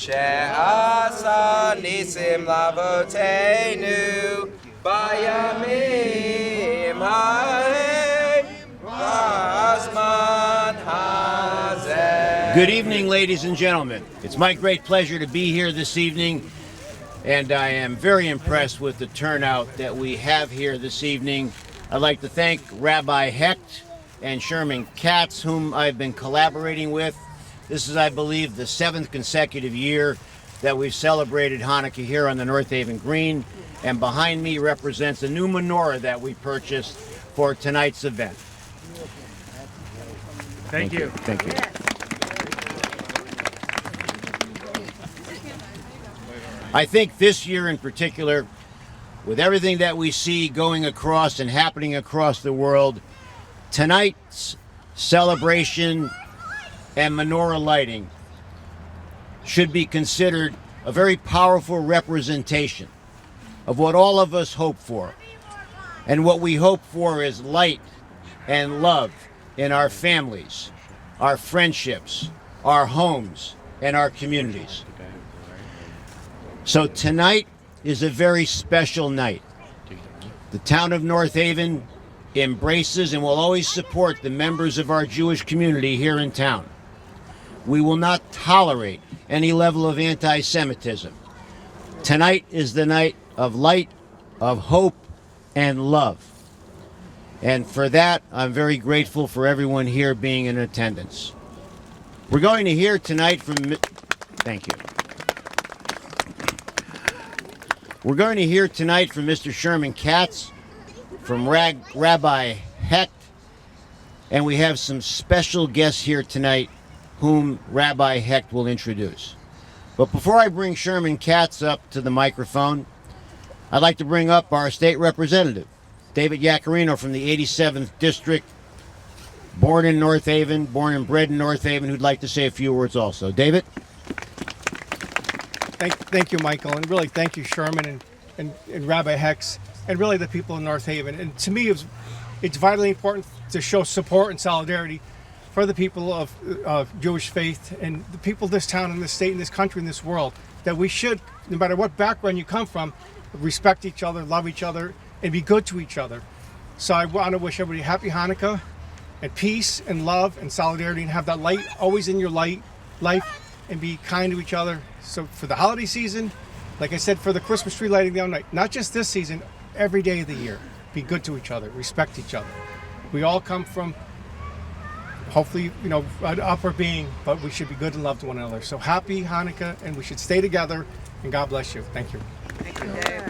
She'asa nisim lavotenu bayamim ha'em v'azman hazeh. Good evening, ladies and gentlemen. It's my great pleasure to be here this evening, and I am very impressed with the turnout that we have here this evening. I'd like to thank Rabbi Hecht and Sherman Katz, whom I've been collaborating with. This is, I believe, the 7th consecutive year that we've celebrated Hanukkah here on the North Haven Green, and behind me represents a new menorah that we purchased for tonight's event. Thank you. Thank you. I think this year in particular, with everything that we see going across and happening across the world, tonight's celebration and menorah lighting should be considered a very powerful representation of what all of us hope for. And what we hope for is light and love in our families, our friendships, our homes, and our communities. So tonight is a very special night. The town of North Haven embraces and will always support the members of our Jewish community here in town. We will not tolerate any level of anti-Semitism. Tonight is the night of light, of hope, and love. And for that, I'm very grateful for everyone here being in attendance. We're going to hear tonight from... Thank you. We're going to hear tonight from Mr. Sherman Katz, from Rabbi Hecht, and we have some special guests here tonight whom Rabbi Hecht will introduce. But before I bring Sherman Katz up to the microphone, I'd like to bring up our state representative, David Yaccarino from the 87th District, born in North Haven, born and bred in North Haven, who'd like to say a few words also. David? Thank you, Michael, and really thank you, Sherman and Rabbi Hecht, and really the people in North Haven. And to me, it's vitally important to show support and solidarity for the people of Jewish faith and the people of this town and this state and this country and this world, that we should, no matter what background you come from, respect each other, love each other, and be good to each other. So I want to wish everybody a happy Hanukkah and peace and love and solidarity, and have that light always in your life, and be kind to each other. So for the holiday season, like I said, for the Christmas tree lighting the other night, not just this season, every day of the year, be good to each other, respect each other. We all come from, hopefully, an upper being, but we should be good and love to one another. So happy Hanukkah, and we should stay together, and God bless you. Thank you. Thank you, Dave.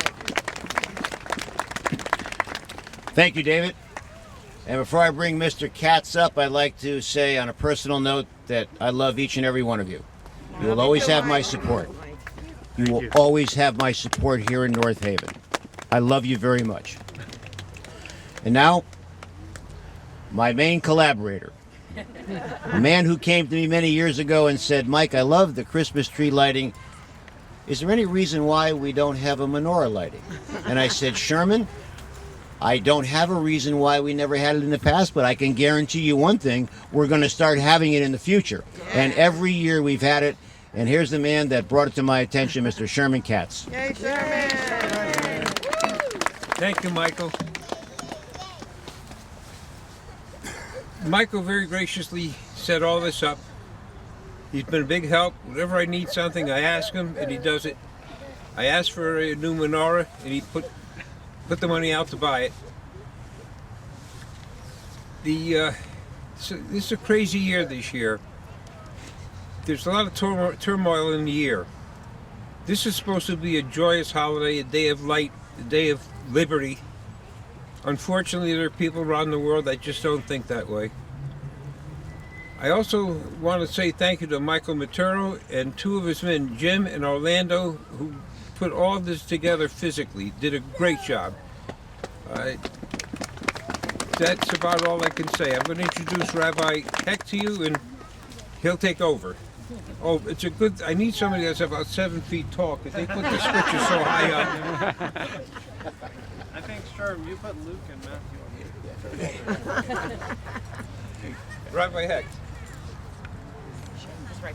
Thank you, David. And before I bring Mr. Katz up, I'd like to say on a personal note that I love each and every one of you. You will always have my support. You will always have my support here in North Haven. I love you very much. And now, my main collaborator, a man who came to me many years ago and said, Mike, I love the Christmas tree lighting. Is there any reason why we don't have a menorah lighting? And I said, Sherman, I don't have a reason why we never had it in the past, but I can guarantee you one thing, we're going to start having it in the future. And every year we've had it, and here's the man that brought it to my attention, Mr. Sherman Katz. Yay, Sherman! Thank you, Michael. Michael very graciously set all this up. He's been a big help. Whenever I need something, I ask him, and he does it. I asked for a new menorah, and he put the money out to buy it. This is a crazy year this year. There's a lot of turmoil in the year. This is supposed to be a joyous holiday, a day of light, a day of liberty. Unfortunately, there are people around the world that just don't think that way. I also want to say thank you to Michael Materno and two of his men, Jim and Orlando, who put all of this together physically, did a great job. That's about all I can say. I'm going to introduce Rabbi Hecht to you, and he'll take over. Oh, it's a good, I need somebody that's about 7 feet tall, because they put the switches so high up. I think, Sherm, you put Luke and Matthew on here. Rabbi Hecht. That's right.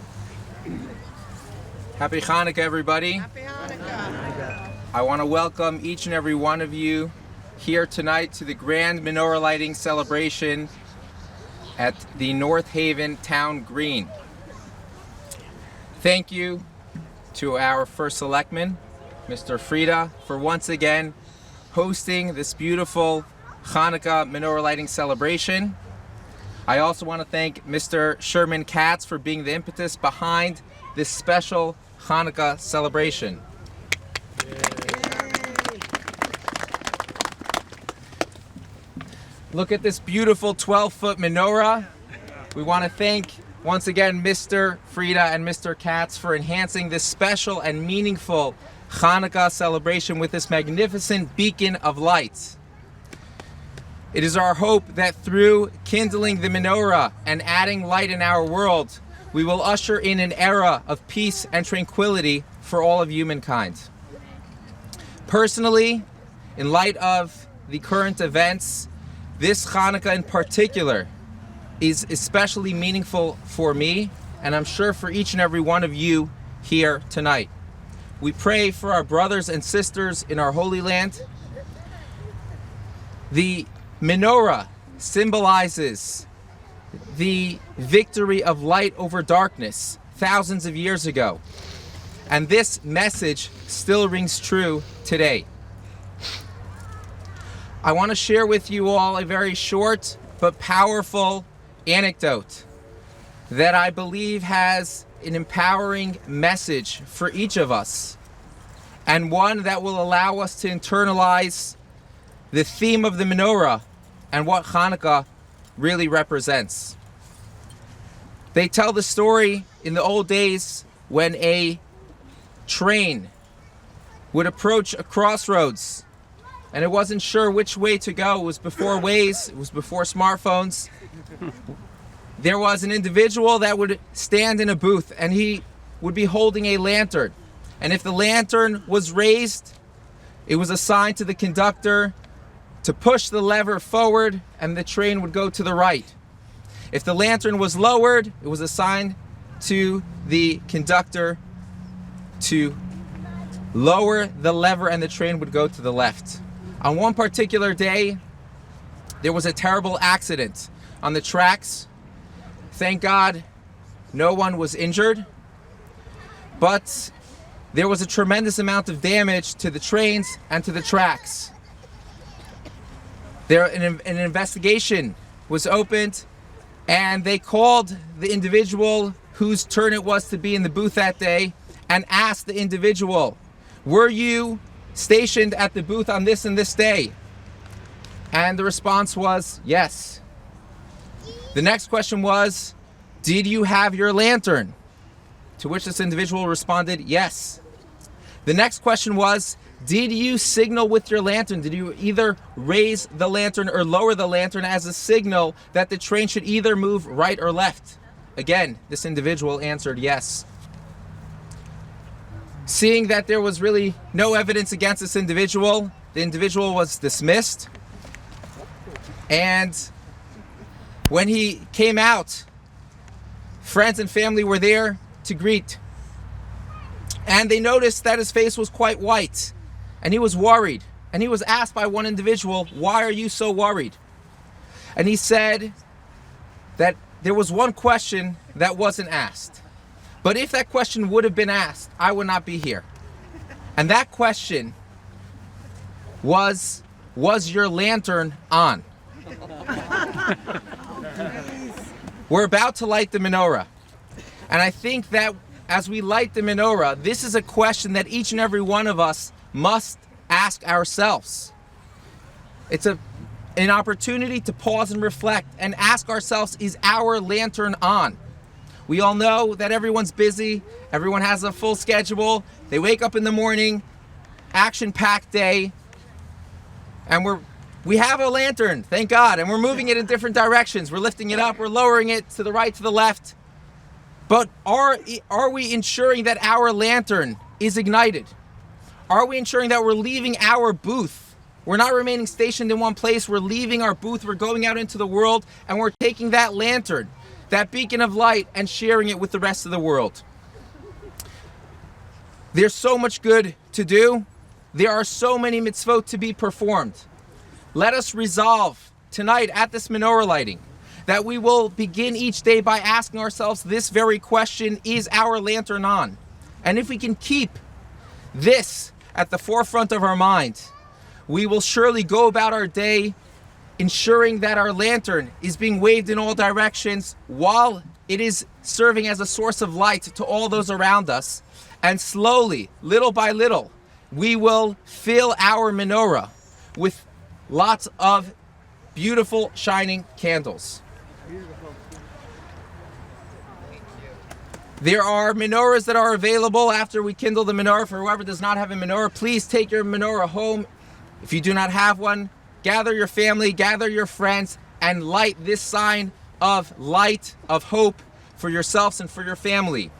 Happy Hanukkah, everybody. Happy Hanukkah. I want to welcome each and every one of you here tonight to the grand menorah lighting celebration at the North Haven Town Green. Thank you to our first selectman, Mr. Frida, for once again hosting this beautiful Hanukkah menorah lighting celebration. I also want to thank Mr. Sherman Katz for being the impetus behind this special Hanukkah celebration. Look at this beautiful 12-foot menorah. We want to thank once again Mr. Frida and Mr. Katz for enhancing this special and meaningful Hanukkah celebration with this magnificent beacon of lights. It is our hope that through kindling the menorah and adding light in our world, we will usher in an era of peace and tranquility for all of humankind. Personally, in light of the current events, this Hanukkah in particular is especially meaningful for me, and I'm sure for each and every one of you here tonight. We pray for our brothers and sisters in our Holy Land. The menorah symbolizes the victory of light over darkness thousands of years ago, and this message still rings true today. I want to share with you all a very short but powerful anecdote that I believe has an empowering message for each of us, and one that will allow us to internalize the theme of the menorah and what Hanukkah really represents. They tell the story in the old days when a train would approach a crossroads and it wasn't sure which way to go. It was before Waze, it was before smartphones. There was an individual that would stand in a booth and he would be holding a lantern. And if the lantern was raised, it was a sign to the conductor to push the lever forward and the train would go to the right. If the lantern was lowered, it was a sign to the conductor to lower the lever and the train would go to the left. On one particular day, there was a terrible accident on the tracks. Thank God, no one was injured, but there was a tremendous amount of damage to the trains and to the tracks. An investigation was opened, and they called the individual whose turn it was to be in the booth that day and asked the individual, "Were you stationed at the booth on this and this day?" And the response was yes. The next question was, "Did you have your lantern?" To which this individual responded yes. The next question was, "Did you signal with your lantern? Did you either raise the lantern or lower the lantern as a signal that the train should either move right or left?" Again, this individual answered yes. Seeing that there was really no evidence against this individual, the individual was dismissed. And when he came out, friends and family were there to greet. And they noticed that his face was quite white, and he was worried. And he was asked by one individual, "Why are you so worried?" And he said that there was one question that wasn't asked. But if that question would have been asked, I would not be here. And that question was your lantern on? We're about to light the menorah. And I think that as we light the menorah, this is a question that each and every one of us must ask ourselves. It's an opportunity to pause and reflect and ask ourselves, is our lantern on? We all know that everyone's busy, everyone has a full schedule, they wake up in the morning, action-packed day, and we have a lantern, thank God, and we're moving it in different directions. We're lifting it up, we're lowering it to the right, to the left. But are we ensuring that our lantern is ignited? Are we ensuring that we're leaving our booth? We're not remaining stationed in one place, we're leaving our booth, we're going out into the world, and we're taking that lantern, that beacon of light, and sharing it with the rest of the world. There's so much good to do. There are so many mitzvot to be performed. Let us resolve tonight at this menorah lighting that we will begin each day by asking ourselves this very question: is our lantern on? And if we can keep this at the forefront of our mind, we will surely go about our day ensuring that our lantern is being waved in all directions while it is serving as a source of light to all those around us. And slowly, little by little, we will fill our menorah with lots of beautiful shining candles. There are menorahs that are available after we kindle the menorah. For whoever does not have a menorah, please take your menorah home. If you do not have one, gather your family, gather your friends, and light this sign of light, of hope for yourselves and for your family.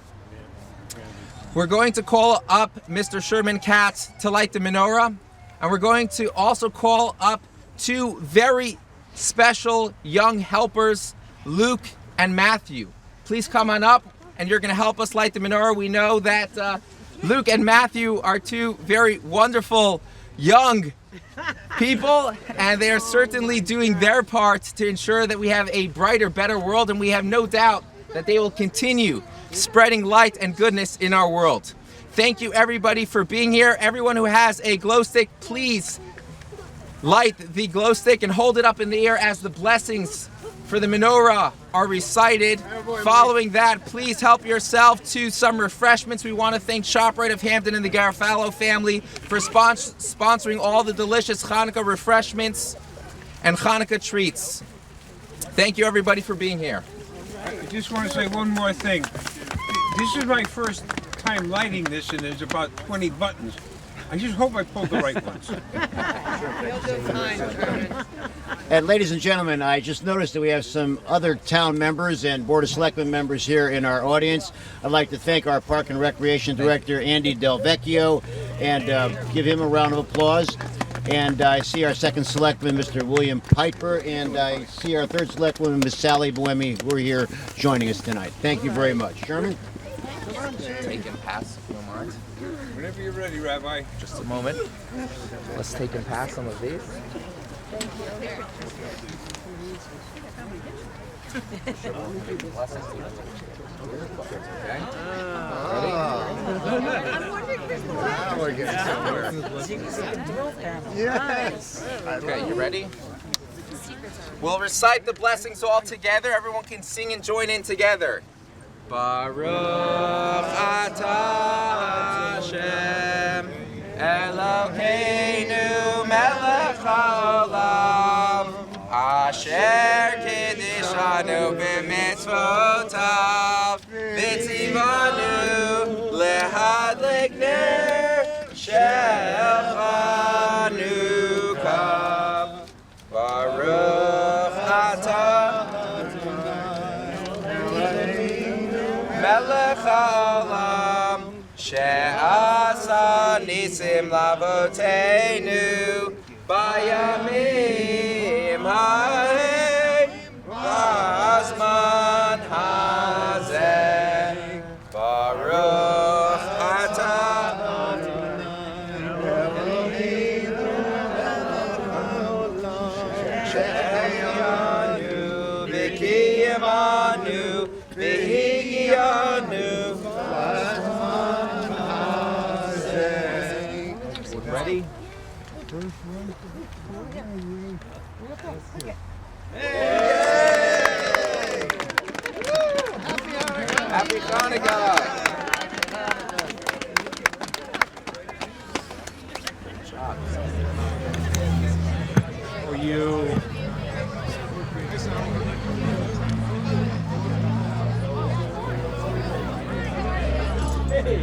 We're going to call up Mr. Sherman Katz to light the menorah, and we're going to also call up two very special young helpers, Luke and Matthew. Please come on up, and you're going to help us light the menorah. We know that Luke and Matthew are two very wonderful young people, and they are certainly doing their part to ensure that we have a brighter, better world, and we have no doubt that they will continue spreading light and goodness in our world. Thank you everybody for being here. Everyone who has a glow stick, please light the glow stick and hold it up in the air as the blessings for the menorah are recited. Following that, please help yourself to some refreshments. We want to thank ShopRite of Hampton and the Garofalo family for sponsoring all the delicious Hanukkah refreshments and Hanukkah treats. Thank you everybody for being here. I just want to say one more thing. This is my first time lighting this, and there's about 20 buttons. I just hope I pulled the right ones. And ladies and gentlemen, I just noticed that we have some other town members and Board of Selectmen members here in our audience. I'd like to thank our Park and Recreation Director, Andy Del Vecchio, and give him a round of applause. And I see our second selectman, Mr. William Piper, and I see our third selectwoman, Ms. Sally Boemi, who are here joining us tonight. Thank you very much. Sherman? Take and pass, if you don't mind. Whenever you're ready, Rabbi. Just a moment. Let's take and pass some of these. Okay. Now we're getting somewhere. Yes. Okay, you ready? We'll recite the blessings all together. Everyone can sing and join in together. Baruch atah Hashem Elokeinu melech haolam asher kiddushanu b'mitzvotav v'tzivanu lehadlik ner shel Chanukah. Baruch atah Melech haolam she'asa nisim lavoteinu bayamim ha'hem v'azman hazeh. Baruch atah she'yanu v'kiyamanu v'higiyanu. Ready? Happy Hanukkah! Good job. For you. Hey.